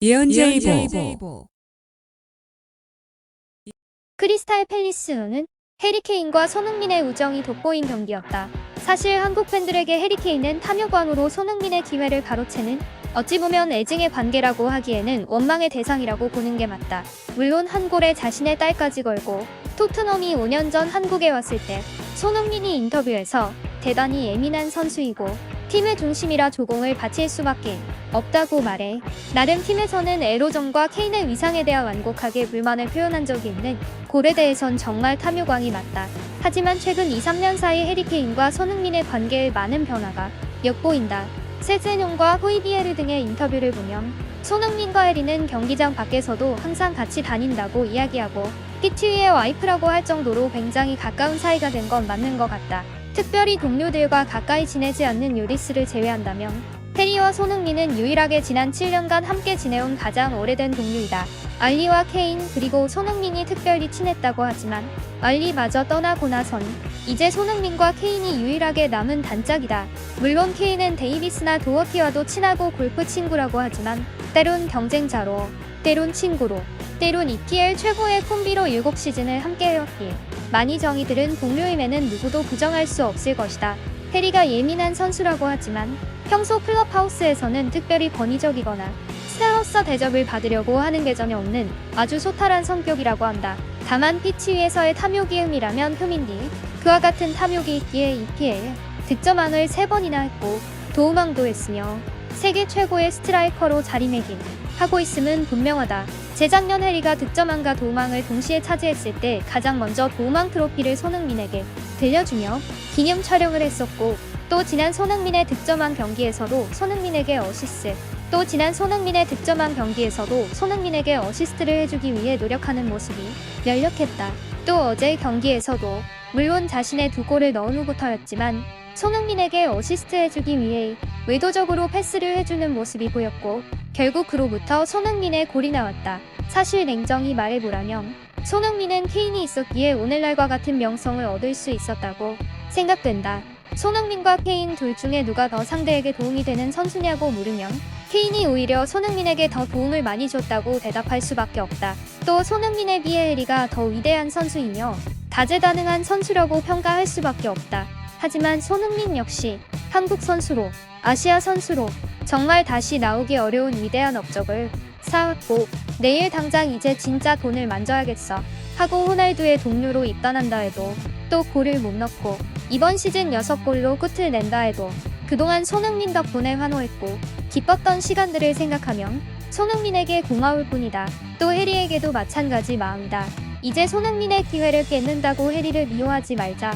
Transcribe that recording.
예언제이보. 크리스탈 팰리스는 해리 케인과 손흥민의 우정이 돋보인 경기였다. 사실 한국 팬들에게 해리 케인은 탐욕왕으로 손흥민의 기회를 가로채는 어찌 보면 애증의 관계라고 하기에는 원망의 대상이라고 보는 게 맞다. 물론 한 골에 자신의 딸까지 걸고 토트넘이 5년 전 한국에 왔을 때 손흥민이 인터뷰에서 대단히 예민한 선수이고 팀의 중심이라 조공을 바칠 수밖에 없다고 말해 나름 팀에서는 에로전과 케인의 위상에 대해 완곡하게 불만을 표현한 적이 있는 골에 대해선 정말 탐욕왕이 맞다. 하지만 최근 2-3년 사이 해리 케인과 손흥민의 관계에 많은 변화가 엿보인다. 세즈뇽과 호이비에르 등의 인터뷰를 보면 손흥민과 해리는 경기장 밖에서도 항상 같이 다닌다고 이야기하고 피치 위의 와이프라고 할 정도로 굉장히 가까운 사이가 된 건 맞는 것 같다. 특별히 동료들과 가까이 지내지 않는 요리스를 제외한다면 해리와 손흥민은 유일하게 지난 7년간 함께 지내온 가장 오래된 동료이다. 알리와 케인 그리고 손흥민이 특별히 친했다고 하지만 알리마저 떠나고 나선 이제 손흥민과 케인이 유일하게 남은 단짝이다. 물론 케인은 데이비스나 도어티와도 친하고 골프 친구라고 하지만 때론 경쟁자로, 때론 친구로, 때론 EPL 최고의 콤비로 7시즌을 함께해왔기에 많이 정의들은 동료임에는 누구도 부정할 수 없을 것이다. 해리가 예민한 선수라고 하지만 평소 클럽하우스에서는 특별히 권위적이거나 스타로서 대접을 받으려고 하는 게 전혀 없는 아주 소탈한 성격이라고 한다. 다만 피치 위에서의 탐욕이 흠이라면 흠인디 그와 같은 탐욕이 있기에 EPL 득점왕을 3번이나 했고 도움왕도 했으며 세계 최고의 스트라이커로 자리매김 하고 있음은 분명하다. 재작년 해리가 득점왕과 도움왕을 동시에 차지했을 때 가장 먼저 도움왕 트로피를 손흥민에게 들려주며 기념 촬영을 했었고 또 지난 손흥민의 득점왕 경기에서도 손흥민에게 어시스트를 해주기 위해 노력하는 모습이 열렸겠다. 또 어제 경기에서도 물론 자신의 2골을 넣은 후부터였지만 손흥민에게 어시스트 해주기 위해 의도적으로 패스를 해주는 모습이 보였고 결국 그로부터 손흥민의 골이 나왔다. 사실 냉정히 말해보라면 손흥민은 케인이 있었기에 오늘날과 같은 명성을 얻을 수 있었다고 생각된다. 손흥민과 케인 둘 중에 누가 더 상대에게 도움이 되는 선수냐고 물으면 케인이 오히려 손흥민에게 더 도움을 많이 줬다고 대답할 수밖에 없다. 또 손흥민에 비해 해리가 더 위대한 선수이며 다재다능한 선수라고 평가할 수밖에 없다. 하지만 손흥민 역시 한국 선수로, 아시아 선수로 정말 다시 나오기 어려운 위대한 업적을 쌓았고 내일 당장 이제 진짜 돈을 만져야겠어 하고 호날두의 동료로 입단한다 해도 또 골을 못 넣고 이번 시즌 6골로 끝을 낸다 해도 그동안 손흥민 덕분에 환호했고 기뻤던 시간들을 생각하면 손흥민에게 고마울 뿐이다. 또 해리에게도 마찬가지 마음이다. 이제 손흥민의 기회를 뺏는다고 해리를 미워하지 말자.